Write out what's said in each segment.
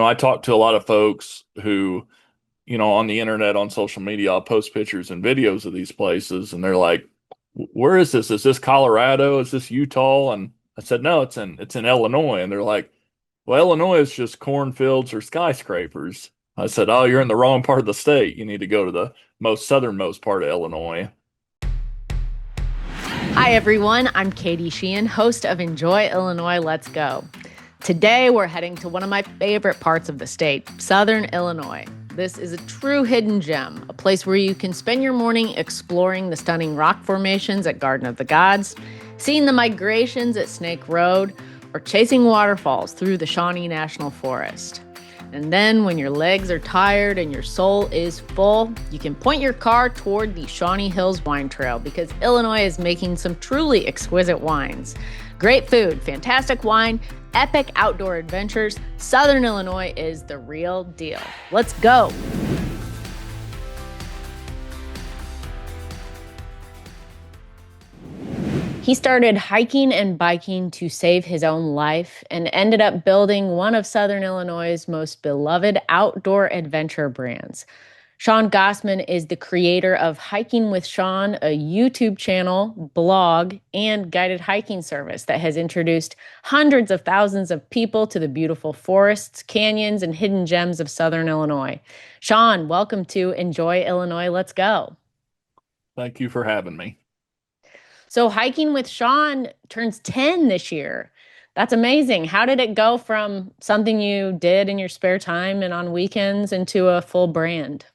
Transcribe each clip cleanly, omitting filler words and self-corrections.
I talk to a lot of folks who, on the internet, on social media, I'll post pictures and videos of these places, and they're like, "Where is this? Is this Colorado? Is this Utah?" And I said, "No, it's in Illinois." And they're like, "Well, Illinois is just cornfields or skyscrapers." I said, "Oh, you're in the wrong part of the state. You need to go to the most southernmost part of Illinois." Hi, everyone. I'm Catie Sheehan, host of Enjoy Illinois, Let's Go. Today, we're heading to one of my favorite parts of the state, Southern Illinois. This is a true hidden gem, a place where you can spend your morning exploring the stunning rock formations at Garden of the Gods, seeing the migrations at Snake Road, or chasing waterfalls through the Shawnee National Forest. And then when your legs are tired and your soul is full, you can point your car toward the Shawnee Hills Wine Trail because Illinois is making some truly exquisite wines. Great food, fantastic wine, epic outdoor adventures. Southern Illinois is the real deal. Let's go. He started hiking and biking to save his own life and ended up building one of Southern Illinois' most beloved outdoor adventure brands. Shawn Gossman is the creator of Hiking with Shawn, a YouTube channel, blog, and guided hiking service that has introduced hundreds of thousands of people to the beautiful forests, canyons, and hidden gems of Southern Illinois. Shawn, welcome to Enjoy Illinois. Let's go. Thank you for having me. So Hiking with Shawn turns 10 this year. That's amazing. How did it go from something you did in your spare time and on weekends into a full brand?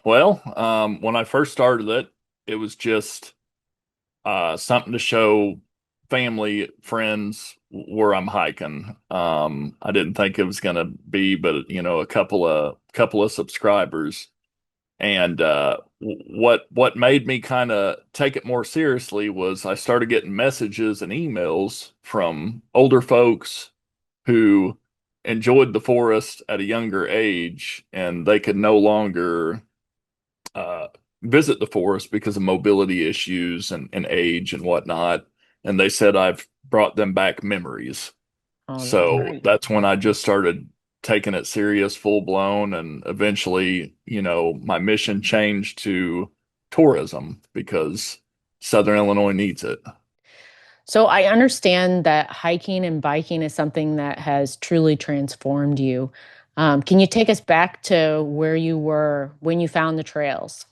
Well, when I first started it, it was just something to show family, friends where I'm hiking. I didn't think it was going to be, but a couple of subscribers. And what made me kind of take it more seriously was I started getting messages and emails from older folks who enjoyed the forest at a younger age, and they could no longer uh, visit the forest because of mobility issues and age and whatnot. And they said I've brought them back memories. Oh, that's So great. that's when I just started taking it serious, full blown. And eventually, my mission changed to tourism because Southern Illinois needs it. So I understand that hiking and biking is something that has truly transformed you. Can you take us back to where you were when you found the trails?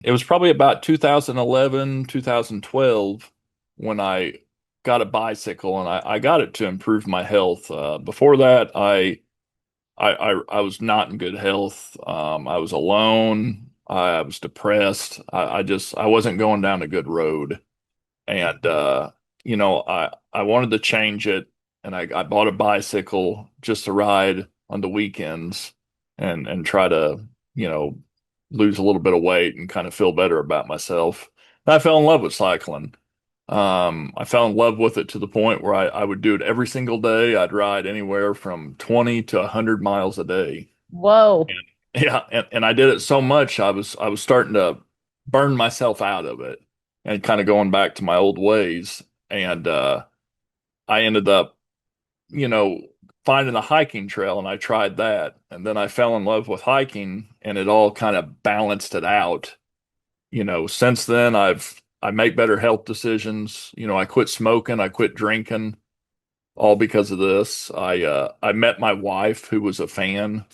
It was probably about 2011, 2012 when I got a bicycle, and I got it to improve my health. Before that, I was not in good health. I was alone. I was depressed. I wasn't going down a good road. And I wanted to change it, and I bought a bicycle just to ride on the weekends and try to, you know, lose a little bit of weight and kind of feel better about myself. And I fell in love with cycling. I fell in love with it to the point where I would do it every single day. I'd ride anywhere from 20 to 100 miles a day. Whoa. Yeah, and I did it so much I was starting to burn myself out of it and kind of going back to my old ways. And I ended up, you know, finding a hiking trail, and I tried that. And then I fell in love with hiking, and it all kind of balanced it out. Since then I make better health decisions. I quit smoking, I quit drinking, all because of this. I met my wife who was a fan.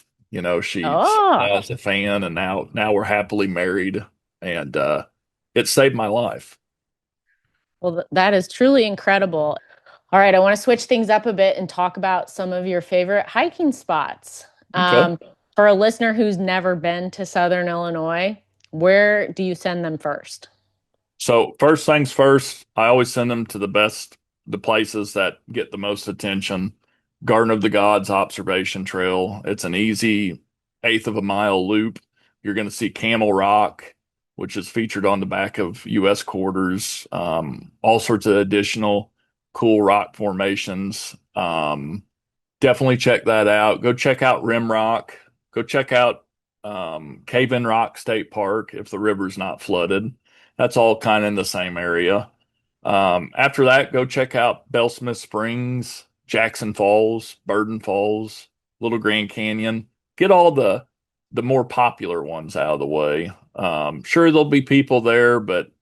She Oh, was a fan, and now we're happily married, and it saved my life. well, that is truly incredible. All right, I want to switch things up a bit and talk about some of your favorite hiking spots. Okay. Um, for a listener who's never been to Southern Illinois, where do you send them first? So first things first, I always send them to the places that get the most attention. Garden of the Gods Observation Trail. It's an easy eighth of a mile loop. You're going to see Camel Rock, which is featured on the back of U.S. quarters. All sorts of additional cool rock formations. Definitely check that out. Go check out Rim Rock. Go check out Cave in Rock State Park if the river's not flooded. That's all kind of in the same area. After that, go check out Bellsmith Springs, Jackson Falls, Burden Falls, Little Grand Canyon. Get all the more popular ones out of the way. Sure, there'll be people there, but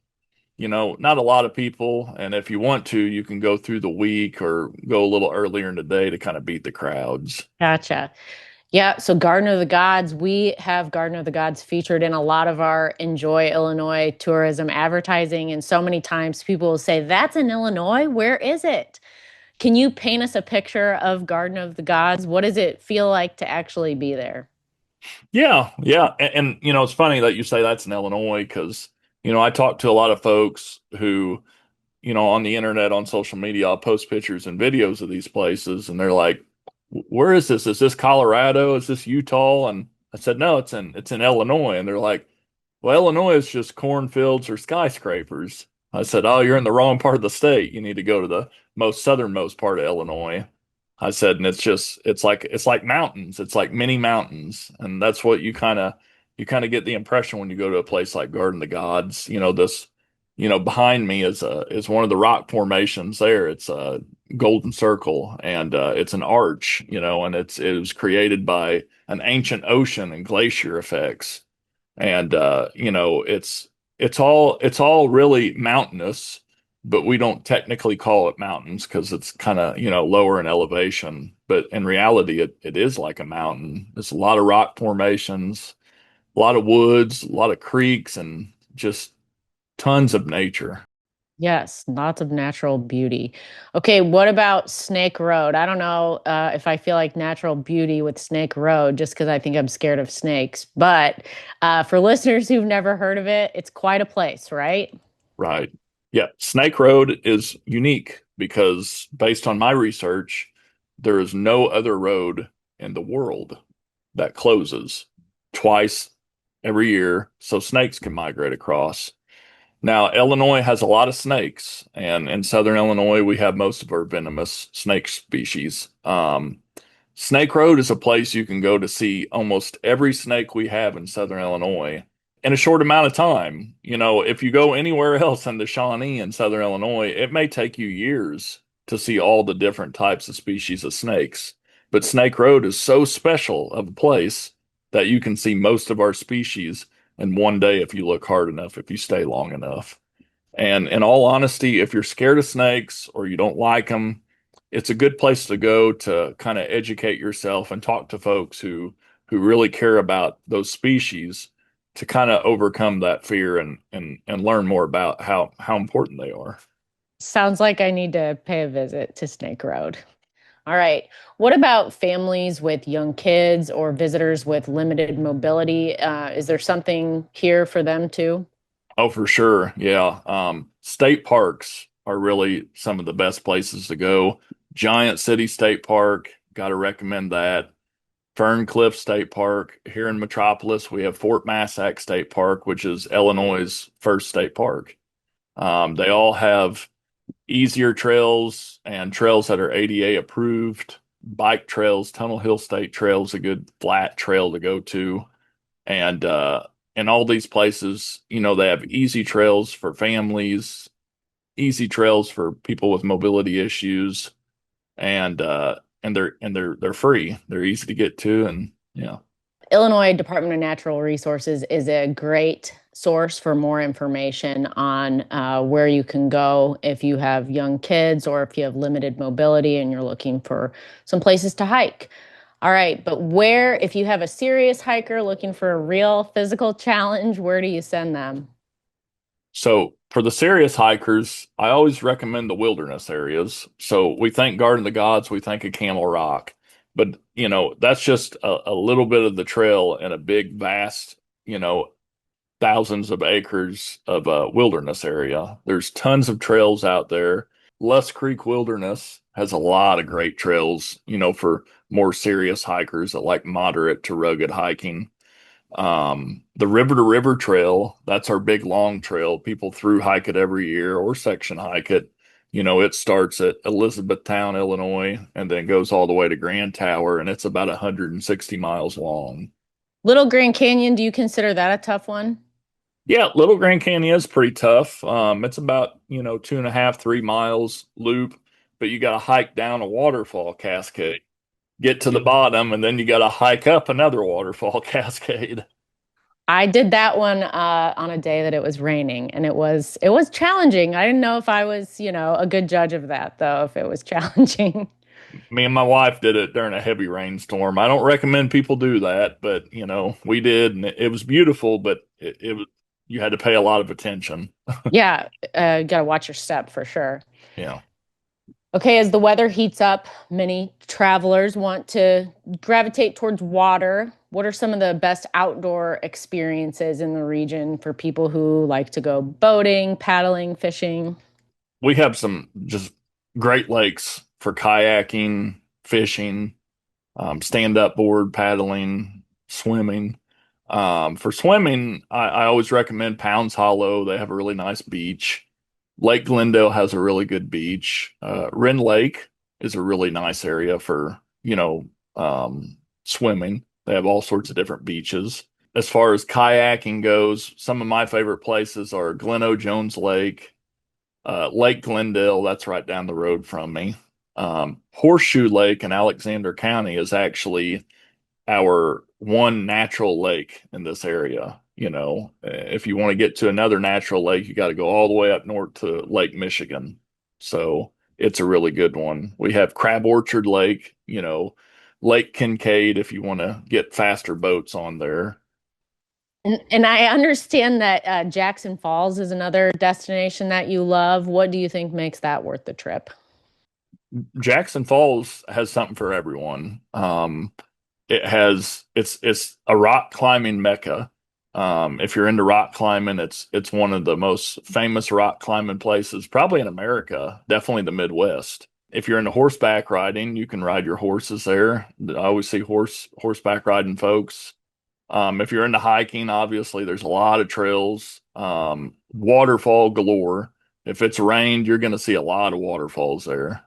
not a lot of people. And if you want to, you can go through the week or go a little earlier in the day to kind of beat the crowds. Gotcha. Yeah, so Garden of the Gods, we have Garden of the Gods featured in a lot of our Enjoy Illinois tourism advertising. And so many times people will say, "That's in Illinois. Where is it?" Can you paint us a picture of Garden of the Gods? What does it feel like to actually be there? Yeah, yeah. And it's funny that you say that's in Illinois because, I talk to a lot of folks who on the internet, on social media, I'll post pictures and videos of these places, and they're like, "Where is this? Is this Colorado? Is this Utah?" And I said, "No, it's in Illinois." And they're like, "Well, Illinois is just cornfields or skyscrapers." I said, "Oh, you're in the wrong part of the state. You need to go to the most southernmost part of Illinois." I said, and it's like mountains. It's like mini mountains, and that's what you kind of get the impression when you go to a place like Garden of the Gods. Behind me is one of the rock formations there. It's a golden circle, and it's an arch, and it was created by an ancient ocean and glacier effects. And it's all really mountainous, but we don't technically call it mountains because it's kind of lower in elevation. But in reality, it is like a mountain. It's a lot of rock formations, a lot of woods, a lot of creeks, and just tons of nature. Yes, lots of natural beauty. Okay, what about Snake Road? I don't know if I feel like natural beauty with Snake Road just because I think I'm scared of snakes. But for listeners who've never heard of it, it's quite a place, right? Right. Yeah. Snake Road is unique because based on my research, there is no other road in the world that closes twice every year so snakes can migrate across. Now, Illinois has a lot of snakes, and in southern Illinois, we have most of our venomous snake species. Snake Road is a place you can go to see almost every snake we have in southern Illinois in a short amount of time. If you go anywhere else in the Shawnee in southern Illinois, it may take you years to see all the different types of species of snakes. But Snake Road is so special of a place that you can see most of our species in one day if you look hard enough, if you stay long enough. And in all honesty, if you're scared of snakes or you don't like them, it's a good place to go to kind of educate yourself and talk to folks who really care about those species to kind of overcome that fear and learn more about how important they are. Sounds like I need to pay a visit to Snake Road. All right. What about families with young kids or visitors with limited mobility? Is there something here for them too? Oh, for sure. Yeah. State parks are really some of the best places to go. Giant City State Park, got to recommend that. Fern Cliff State Park. Here in Metropolis, we have Fort Massac State Park, which is Illinois' first state park. They all have easier trails and trails that are ADA approved, bike trails. Tunnel Hill State Trail is a good flat trail to go to. And in all these places, they have easy trails for families, easy trails for people with mobility issues, and they're free. They're easy to get to, and yeah. Illinois Department of Natural Resources is a great source for more information on where you can go if you have young kids or if you have limited mobility and you're looking for some places to hike. All right, but if you have a serious hiker looking for a real physical challenge, where do you send them? So for the serious hikers, I always recommend the wilderness areas. So we think Garden of the Gods, we think of Camel Rock, but that's just a little bit of the trail in a big, vast, thousands of acres of wilderness area. There's tons of trails out there. Lusk Creek Wilderness has a lot of great trails, for more serious hikers that like moderate to rugged hiking. The River to River Trail, that's our big long trail. People through hike it every year or section hike it. It starts at Elizabethtown, Illinois, and then goes all the way to Grand Tower, and it's about 160 miles long. Little Grand Canyon, do you consider that a tough one? Yeah, Little Grand Canyon is pretty tough. It's about, 2.5, 3 miles loop, but you got to hike down a waterfall cascade. get to the bottom, and then you got to hike up another waterfall cascade. I did that one on a day that it was raining, and it was challenging. I didn't know if I was, a good judge of that, though, if it was challenging. Me and my wife did it during a heavy rainstorm. I don't recommend people do that, but we did, and it was beautiful, but it was you had to pay a lot of attention. Yeah, got to watch your step for sure. Yeah. Okay, as the weather heats up, many travelers want to gravitate towards water. What are some of the best outdoor experiences in the region for people who like to go boating, paddling, fishing? We have some just great lakes for kayaking, fishing, stand-up board paddling, swimming. For swimming, I always recommend Pounds Hollow. They have a really nice beach. Lake Glendale has a really good beach. Wren Lake is a really nice area for, swimming. They have all sorts of different beaches. As far as kayaking goes, some of my favorite places are Glen Jones Lake, Lake Glendale, that's right down the road from me. Horseshoe Lake in Alexander County is actually our one natural lake in this area. If you want to get to another natural lake, you got to go all the way up north to Lake Michigan. So it's a really good one. We have Crab Orchard Lake, Lake Kincaid if you want to get faster boats on there. And I understand that Jackson Falls is another destination that you love. What do you think makes that worth the trip? Jackson Falls has something for everyone. It's a rock climbing mecca. If you're into rock climbing, it's one of the most famous rock climbing places, probably in America, definitely the Midwest. If you're into horseback riding, you can ride your horses there. I always see horseback riding folks. If you're into hiking, obviously there's a lot of trails, waterfall galore. If it's rained, you're going to see a lot of waterfalls there.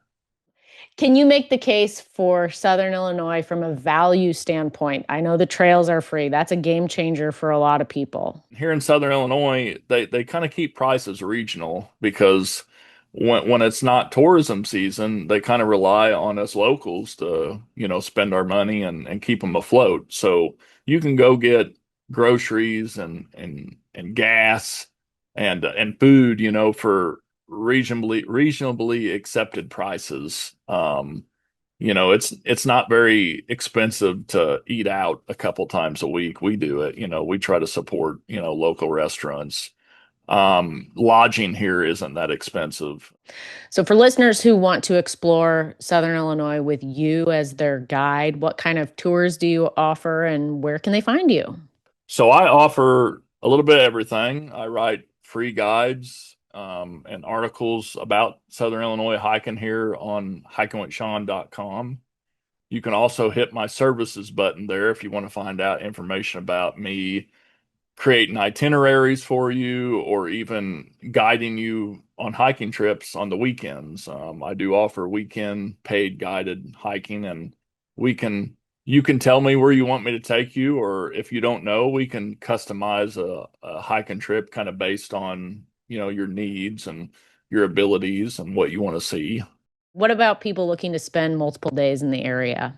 Can you make the case for Southern Illinois from a value standpoint? I know the trails are free. That's a game changer for a lot of people. Here in Southern Illinois, they kind of keep prices regional because when it's not tourism season, they kind of rely on us locals to, spend our money and keep them afloat. So you can go get groceries and gas and food, for reasonably accepted prices. It's not very expensive to eat out a couple times a week. We do it, we try to support, local restaurants. Lodging here isn't that expensive. So, for listeners who want to explore Southern Illinois with you as their guide, what kind of tours do you offer and where can they find you? So I offer a little bit of everything. I write free guides, and articles about Southern Illinois hiking here on hikingwithshawn.com. You can also hit my services button there if you want to find out information about me creating itineraries for you or even guiding you on hiking trips on the weekends. I do offer weekend paid guided hiking, and we can you can tell me where you want me to take you, or if you don't know, we can customize a hiking trip kind of based on, your needs and your abilities and what you want to see. What about people looking to spend multiple days in the area?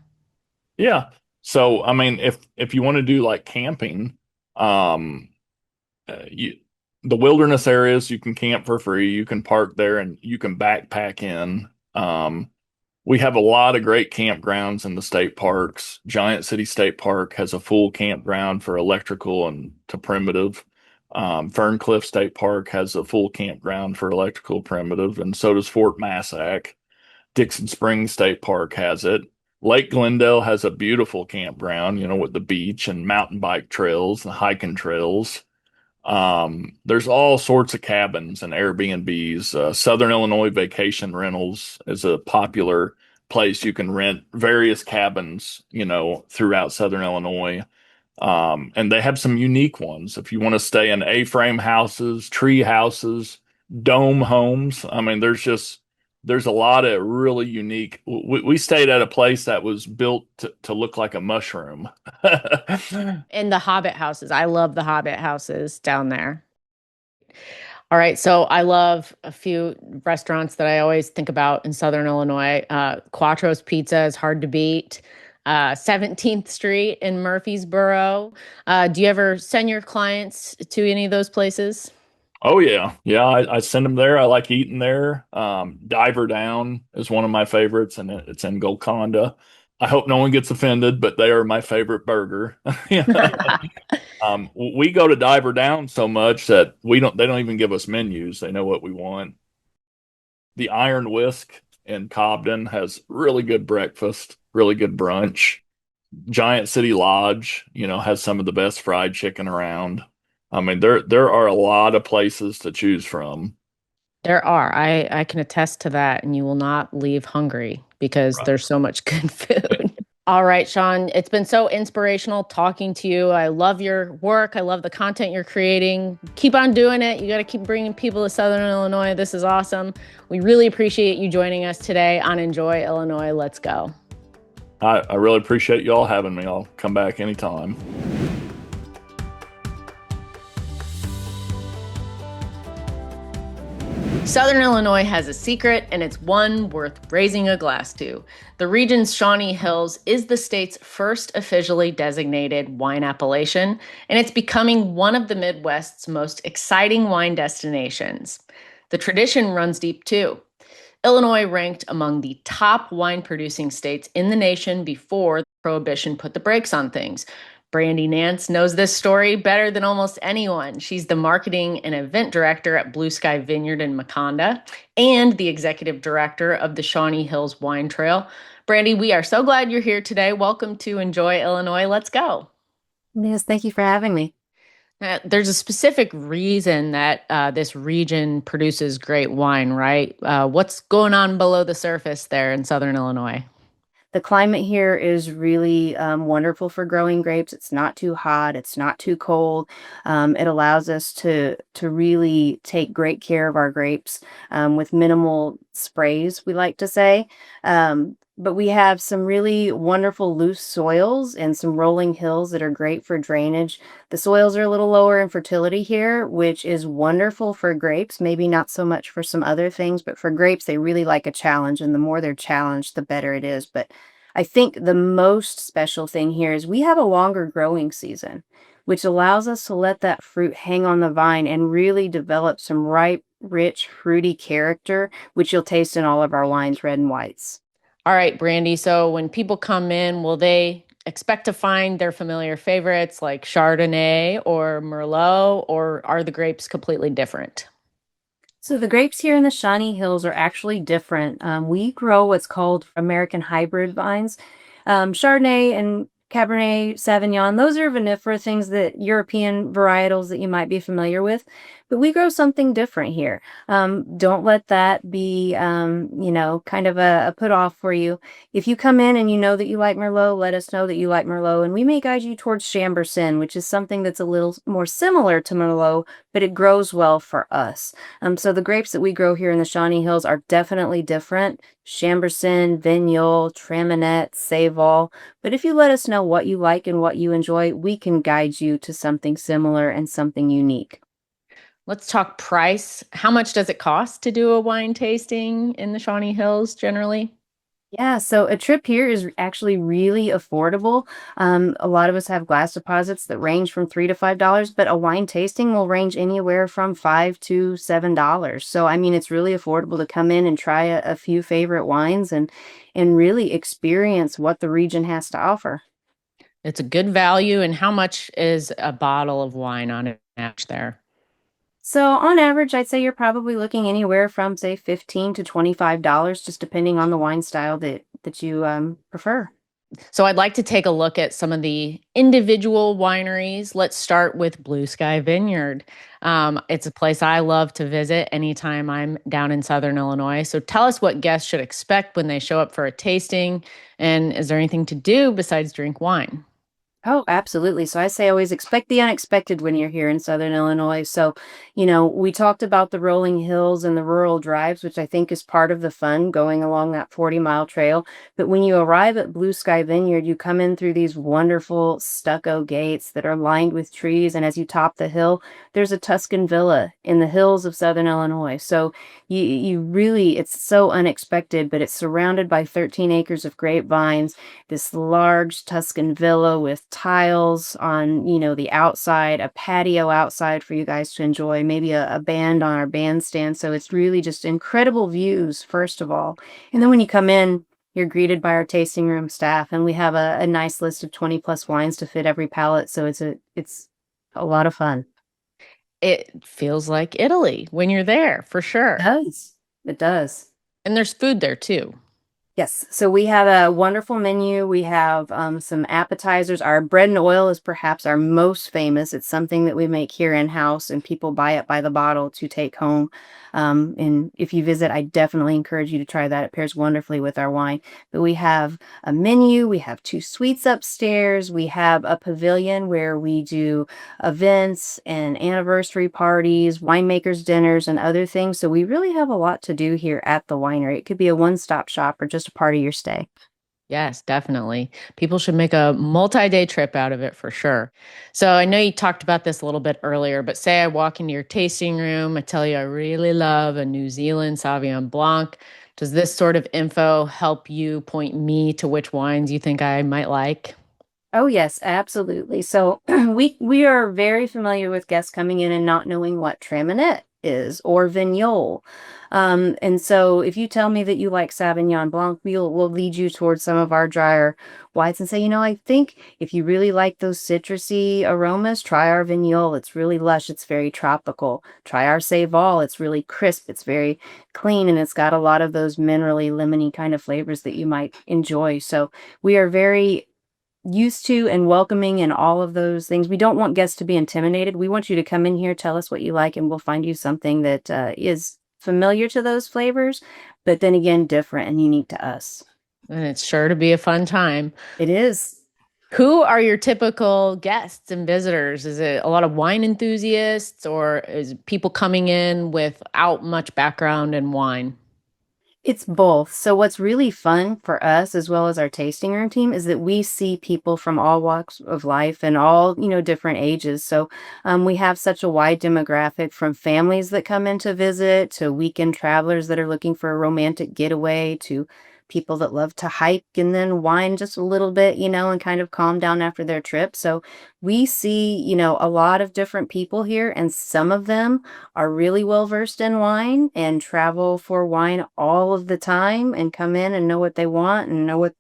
Yeah. So, I mean, if you want to do like camping, um, you the wilderness areas you can camp for free. You can park there and you can backpack in. We have a lot of great campgrounds in the state parks. Giant City State Park has a full campground for electrical and to primitive. Ferncliff State Park has a full campground for electrical primitive, and so does Fort Massac. Dixon Springs State Park has it. Lake Glendale has a beautiful campground, with the beach and mountain bike trails and hiking trails. There's all sorts of cabins and Airbnbs. Southern Illinois Vacation Rentals is a popular place. You can rent various cabins, throughout Southern Illinois. And they have some unique ones. If you want to stay in A-frame houses, tree houses, dome homes, I mean, there's a lot of really unique. We stayed at a place that was built to look like a mushroom. In the Hobbit houses. I love the Hobbit houses down there. All right, so I love a few restaurants that I always think about in Southern Illinois. Quattro's Pizza is hard to beat. 17th Street in Murfreesboro. Do you ever send your clients to any of those places? Oh yeah, yeah. I send them there. I like eating there. Diver Down is one of my favorites, and it's in Golconda. I hope no one gets offended, but they are my favorite burger. We go to Diver Down so much that we don't. They don't even give us menus. They know what we want. The Iron Whisk in Cobden has really good breakfast, really good brunch. Giant City Lodge, has some of the best fried chicken around. I mean, there are a lot of places to choose from. There are. I can attest to that, and you will not leave hungry because Right. there's so much good food. All right, Shawn, it's been so inspirational talking to you. I love your work. I love the content you're creating. Keep on doing it. You got to keep bringing people to Southern Illinois. This is awesome. We really appreciate you joining us today on Enjoy Illinois. Let's go. I really appreciate you all having me. I'll come back anytime. Southern Illinois has a secret, and it's one worth raising a glass to. The region's Shawnee Hills is the state's first officially designated wine appellation, and it's becoming one of the Midwest's most exciting wine destinations. The tradition runs deep, too. Illinois ranked among the top wine producing states in the nation before Prohibition put the brakes on things. Brandy Nance knows this story better than almost anyone. She's the marketing and event director at Blue Sky Vineyard in Makanda and the executive director of the Shawnee Hills Wine Trail. Brandy, we are so glad you're here today. Welcome to Enjoy Illinois. Let's go. Yes, thank you for having me. There's a specific reason that this region produces great wine, right? What's going on below the surface there in Southern Illinois? The climate here is really wonderful for growing grapes. It's not too hot. It's not too cold. It allows us to really take great care of our grapes with minimal sprays, we like to say. But we have some really wonderful loose soils and some rolling hills that are great for drainage. The soils are a little lower in fertility here, which is wonderful for grapes. Maybe not so much for some other things, but for grapes, they really like a challenge. And the more they're challenged, the better it is. But I think the most special thing here is we have a longer growing season, which allows us to let that fruit hang on the vine and really develop some ripe, rich, fruity character, which you'll taste in all of our wines, red and whites. All right, Brandy. So when people come in, will they expect to find their familiar favorites like Chardonnay or Merlot, or are the grapes completely different? So the grapes here in the Shawnee Hills are actually different. We grow what's called American hybrid vines. Chardonnay and Cabernet Sauvignon, those are vinifera things that European varietals that you might be familiar with, but we grow something different here. Don't let that be, kind of a put off for you. If you come in and you know that you like Merlot, let us know that you like Merlot, and we may guide you towards Chambourcin, which is something that's a little more similar to Merlot, but it grows well for us. So the grapes that we grow here in the Shawnee Hills are definitely different. Chambourcin, Vignoles, Traminette, Seyval. But if you let us know what you like and what you enjoy, we can guide you to something similar and something unique. Let's talk price. How much does it cost to do a wine tasting in the Shawnee Hills generally? Yeah, so a trip here is actually really affordable. A lot of us have glass deposits that range from $3 to $5, but a wine tasting will range anywhere from $5 to $7. So I mean, it's really affordable to come in and try a few favorite wines and really experience what the region has to offer. It's a good value. And how much is a bottle of wine on average there? So on average, I'd say you're probably looking anywhere from say $15 to $25, just depending on the wine style that you prefer. So I'd like to take a look at some of the individual wineries. Let's start with Blue Sky Vineyard. It's a place I love to visit anytime I'm down in Southern Illinois. So tell us what guests should expect when they show up for a tasting, and is there anything to do besides drink wine? Oh, absolutely. So I say always expect the unexpected when you're here in Southern Illinois. So, we talked about the rolling hills and the rural drives, which I think is part of the fun going along that 40-mile trail. But when you arrive at Blue Sky Vineyard, you come in through these wonderful stucco gates that are lined with trees. And as you top the hill, there's a Tuscan villa in the hills of Southern Illinois. So you really, it's so unexpected, but it's surrounded by 13 acres of grapevines, this large Tuscan villa with tiles on, the outside, a patio outside for you guys to enjoy, maybe a band on our bandstand. So it's really just incredible views, first of all. And then when you come in, you're greeted by our tasting room staff, and we have a nice list of 20 plus wines to fit every palate. So it's a lot of fun. It feels like Italy when you're there, for It sure. does. It does. And there's food there too. Yes. So we have a wonderful menu. We have some appetizers. Our bread and oil is perhaps our most famous. It's something that we make here in house, and people buy it by the bottle to take home. And if you visit, I definitely encourage you to try that. It pairs wonderfully with our wine. But we have a menu. We have two suites upstairs. We have a pavilion where we do events and anniversary parties, winemakers dinners, and other things. So we really have a lot to do here at the winery. It could be a one-stop shop or just a part of your stay. Yes, definitely. People should make a multi-day trip out of it for sure. So I know you talked about this a little bit earlier, but say I walk into your tasting room, I tell you I really love a New Zealand Sauvignon Blanc. Does this sort of info help you point me to which wines you think I might like? Oh yes, absolutely. So we are very familiar with guests coming in and not knowing what Traminette is or Vignole. And so if you tell me that you like Sauvignon Blanc, we'll lead you towards some of our drier whites and say, I think if you really like those citrusy aromas, try our Vignole. It's really lush. It's very tropical. Try our Seyval. It's really crisp. It's very clean, and it's got a lot of those minerally, lemony kind of flavors that you might enjoy. So we are very used to and welcoming and all of those things. We don't want guests to be intimidated. We want you to come in here, tell us what you like, and we'll find you something that is familiar to those flavors, but then again, different and unique to us. And it's sure to be a fun time. It is. Who are your typical guests and visitors? Is it a lot of wine enthusiasts or is people coming in without much background in wine? It's both. So what's really fun for us as well as our tasting room team is that we see people from all walks of life and all, different ages. So we have such a wide demographic from families that come in to visit to weekend travelers that are looking for a romantic getaway to people that love to hike and then wine just a little bit, and kind of calm down after their trip. So we see, a lot of different people here, and some of them are really well versed in wine and travel for wine all of the time and come in and know what they want and know what,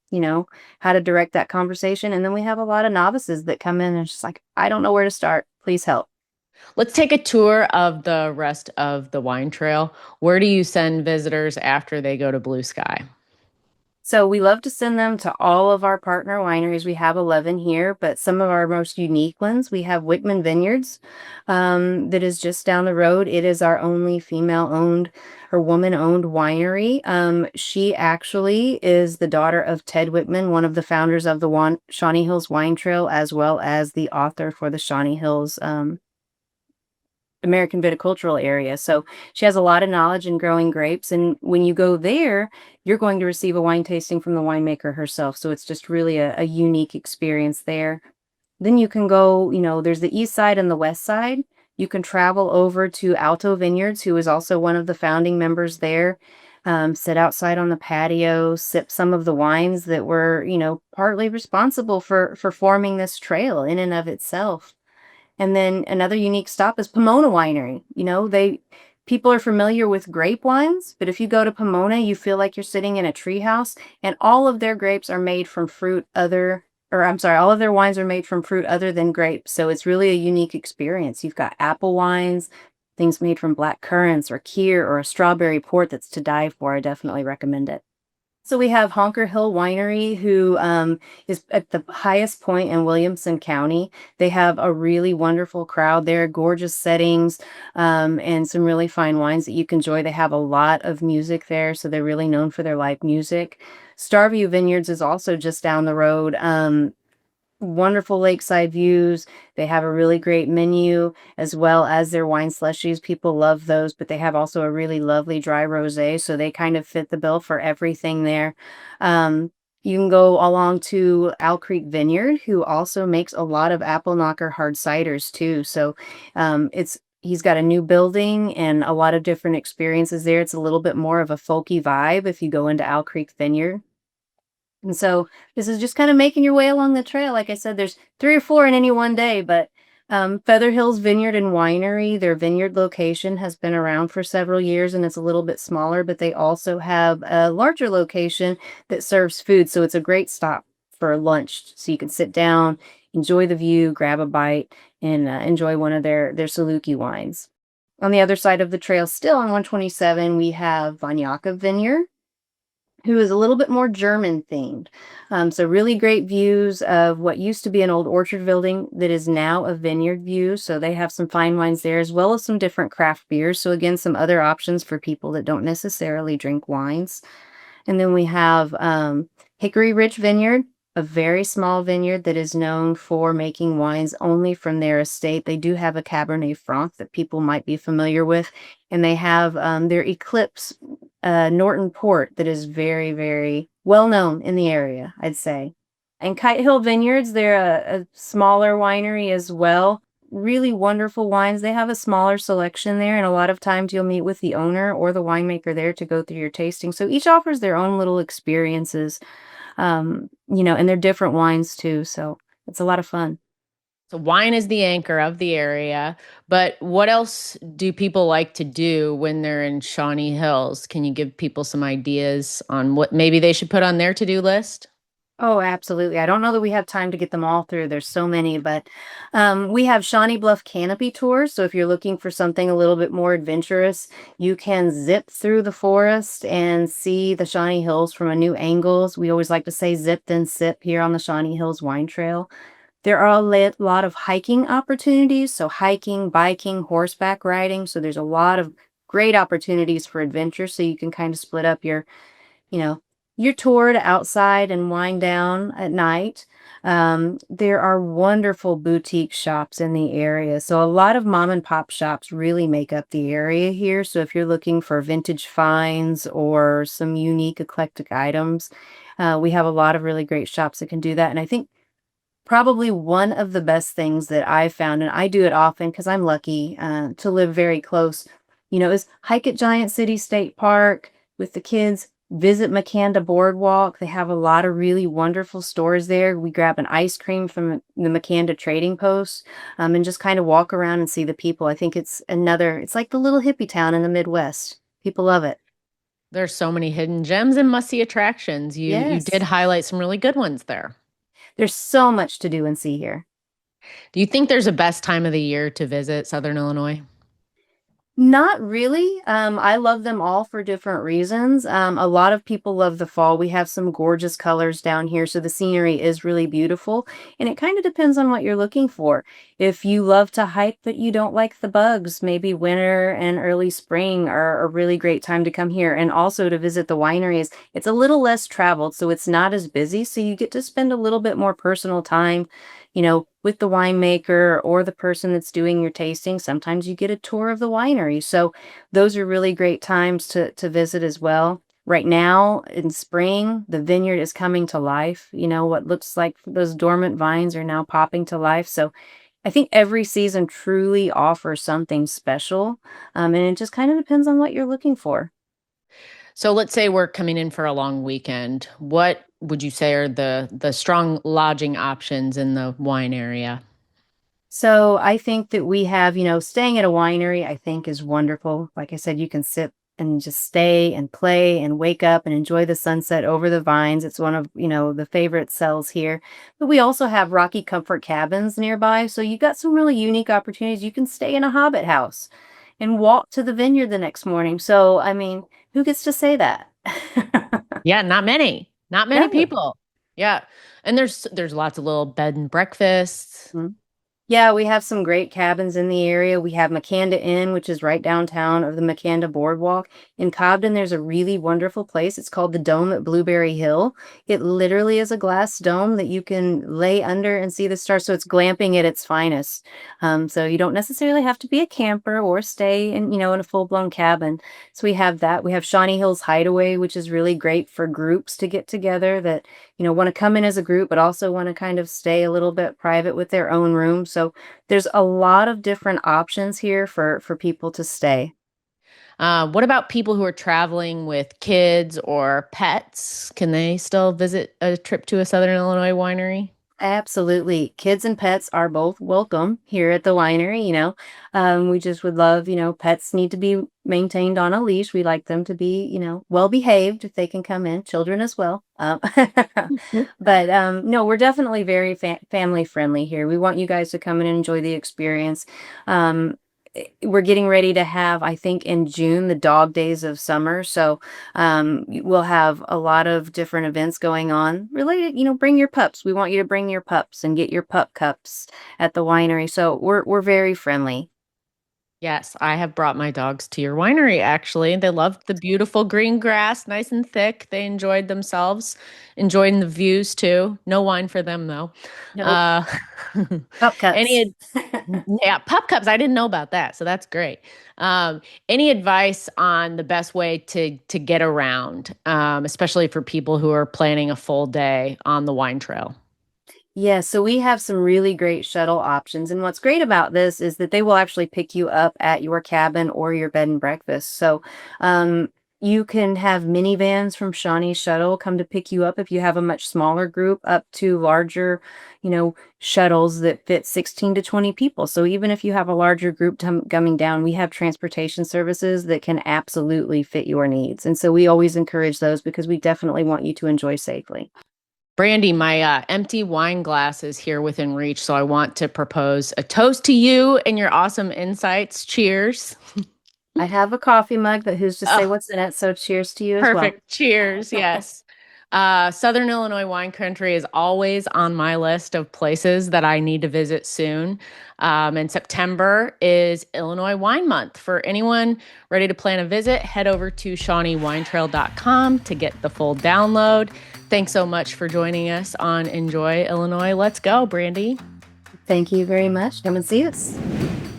how to direct that conversation. And then we have a lot of novices that come in and it's just like, I don't know where to start. Please help. Let's take a tour of the rest of the wine trail. Where do you send visitors after they go to Blue Sky? So we love to send them to all of our partner wineries. We have 11 here, but some of our most unique ones, we have Wickman Vineyards, that is just down the road. It is our only female-owned or woman-owned winery. She actually is the daughter of Ted Wickman, one of the founders of the Shawnee Hills Wine Trail, as well as the author for the Shawnee Hills American viticultural area. So she has a lot of knowledge in growing grapes. And when you go there, you're going to receive a wine tasting from the winemaker herself. So it's just really a unique experience there. Then you can go, there's the east side and the west side. You can travel over to Alto Vineyards, who is also one of the founding members there. Sit outside on the patio, sip some of the wines that were, partly responsible for forming this trail in and of itself. And then another unique stop is Pomona Winery. People are familiar with grape wines, but if you go to Pomona, you feel like you're sitting in a treehouse, and all of their grapes are made from all of their wines are made from fruit other than grapes. So it's really a unique experience. You've got apple wines, things made from black currants or Kir or a strawberry port that's to die for. I definitely recommend it. So we have Honker Hill Winery, who is at the highest point in Williamson County. They have a really wonderful crowd there, gorgeous settings, and some really fine wines that you can enjoy. They have a lot of music there, so they're really known for their live music. Starview Vineyards is also just down the road. wonderful lakeside views. They have a really great menu as well as their wine slushies. People love those, but they have also a really lovely dry rosé, so they kind of fit the bill for everything there. You can go along to Owl Creek Vineyard, who also makes a lot of apple knocker hard ciders too. So it's he's got a new building and a lot of different experiences there. It's a little bit more of a folky vibe if you go into Owl Creek Vineyard. And so this is just kind of making your way along the trail. Like I said, there's 3 or 4 in any one day, but Feather Hills Vineyard and Winery, their vineyard location has been around for several years and it's a little bit smaller, but they also have a larger location that serves food. So it's a great stop for lunch. So you can sit down, enjoy the view, grab a bite, and enjoy one of their Saluki wines. On the other side of the trail, still on 127, we have Vanyaka Vineyard, who is a little bit more German themed. So really great views of what used to be an old orchard building that is now a vineyard view. So they have some fine wines there as well as some different craft beers. So again, some other options for people that don't necessarily drink wines. And then we have Hickory Ridge Vineyard, a very small vineyard that is known for making wines only from their estate. They do have a Cabernet Franc that people might be familiar with, and they have their Eclipse Norton Port that is very, very well known in the area, I'd say. And Kite Hill Vineyards, they're a smaller winery as well. Really wonderful wines. They have a smaller selection there, and a lot of times you'll meet with the owner or the winemaker there to go through your tasting. So each offers their own little experiences, and they're different wines too. So it's a lot of fun. So wine is the anchor of the area, but what else do people like to do when they're in Shawnee Hills? Can you give people some ideas on what maybe they should put on their to-do list? Oh, absolutely. I don't know that we have time to get them all through. There's so many, but we have Shawnee Bluff Canopy Tours. So if you're looking for something a little bit more adventurous, you can zip through the forest and see the Shawnee Hills from a new angles. We always like to say zip then sip here on the Shawnee Hills Wine Trail. There are a lot of hiking opportunities. So hiking, biking, horseback riding. So there's a lot of great opportunities for adventure. So you can kind of split up you know, your tour to outside and wind down at night. There are wonderful boutique shops in the area. So a lot of mom and pop shops really make up the area here. So if you're looking for vintage finds or some unique eclectic items, we have a lot of really great shops that can do that. And I think probably one of the best things that I found, and I do it often because I'm lucky to live very close, is hike at Giant City State Park with the kids, visit Makanda Boardwalk. They have a lot of really wonderful stores there. We grab an ice cream from the Makanda Trading Post and just kind of walk around and see the people. I think it's like the little hippie town in the Midwest. People love it. There's so many hidden gems and must-see attractions. You did Yes. highlight some really good ones there. There's so much to do and see here. Do you think there's a best time of the year to visit Southern Illinois? Not really. I love them all for different reasons. A lot of people love the fall. We have some gorgeous colors down here, so the scenery is really beautiful. And it kind of depends on what you're looking for. If you love to hike but you don't like the bugs, maybe winter and early spring are a really great time to come here. And also to visit the wineries. It's a little less traveled, so it's not as busy, so you get to spend a little bit more personal time, with the winemaker or the person that's doing your tasting. Sometimes you get a tour of the winery. So those are really great times to visit as well. Right now in spring, the vineyard is coming to life. What looks like those dormant vines are now popping to life. So I think every season truly offers something special. And it just kind of depends on what you're looking for. So let's say we're coming in for a long weekend. What would you say are the strong lodging options in the wine area? So I think that we have, staying at a winery, I think is wonderful. Like I said, you can sit and just stay and play and wake up and enjoy the sunset over the vines. It's one of, the favorite cells here. But we also have Rocky Comfort cabins nearby. So you got some really unique opportunities. You can stay in a hobbit house and walk to the vineyard the next morning. So, I mean, who gets to say that? Yeah, not many. Not many No. people. Yeah. And there's lots of little bed and breakfasts. Yeah, we have some great cabins in the area. We have Makanda Inn, which is right downtown of the Makanda Boardwalk. In Cobden, there's a really wonderful place. It's called the Dome at Blueberry Hill. It literally is a glass dome that you can lay under and see the stars. So it's glamping at its finest. So you don't necessarily have to be a camper or stay in a full-blown cabin. So we have that. We have Shawnee Hills Hideaway, which is really great for groups to get together that want to come in as a group, but also want to kind of stay a little bit private with their own room. So there's a lot of different options here for people to stay. What about people who are traveling with kids or pets? Can they still visit a trip to a Southern Illinois winery? Absolutely. Kids and pets are both welcome here at the winery. We just would love, pets need to be maintained on a leash. We like them to be, well behaved if they can come in, children as well. But no, we're definitely very family friendly here. We want you guys to come in and enjoy the experience. We're getting ready to have, I think, in June, the dog days of summer. So we'll have a lot of different events going on related. Bring your pups. We want you to bring your pups and get your pup cups at the winery. So we're very friendly. Yes, I have brought my dogs to your winery, actually. They loved the beautiful green grass, nice and thick. They enjoyed themselves, enjoying the views too. No wine for them, though. Nope. Uh, Pup cups. any, yeah, pup cups. I didn't know about that, so that's great. Any advice on the best way to get around, especially for people who are planning a full day on the wine trail? Yeah, so we have some really great shuttle options. And what's great about this is that they will actually pick you up at your cabin or your bed and breakfast. So you can have minivans from Shawnee Shuttle come to pick you up if you have a much smaller group, up to larger, shuttles that fit 16 to 20 people. So even if you have a larger group coming down, we have transportation services that can absolutely fit your needs. And so we always encourage those because we definitely want you to enjoy safely. Brandy, my empty wine glass is here within reach, so I want to propose a toast to you and your awesome insights. Cheers. I have a coffee mug, but who's to say Oh, what's in it? So cheers to you as well. perfect. Cheers. Yes. Southern Illinois wine country is always on my list of places that I need to visit soon. And September is Illinois Wine Month. For anyone ready to plan a visit, head over to ShawneeWineTrail.com to get the full download. Thanks so much for joining us on Enjoy Illinois. Let's go, Brandy. Thank you very much. Come and see us.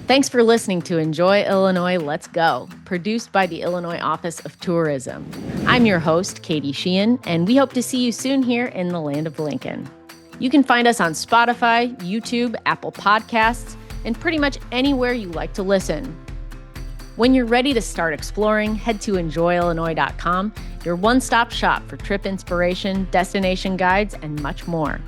Thanks for listening to Enjoy Illinois, Let's Go, produced by the Illinois Office of Tourism. I'm your host, Catie Sheehan, and we hope to see you soon here in the land of Lincoln. You can find us on Spotify, YouTube, Apple Podcasts, and pretty much anywhere you like to listen. When you're ready to start exploring, head to enjoyillinois.com, your one-stop shop for trip inspiration, destination guides, and much more.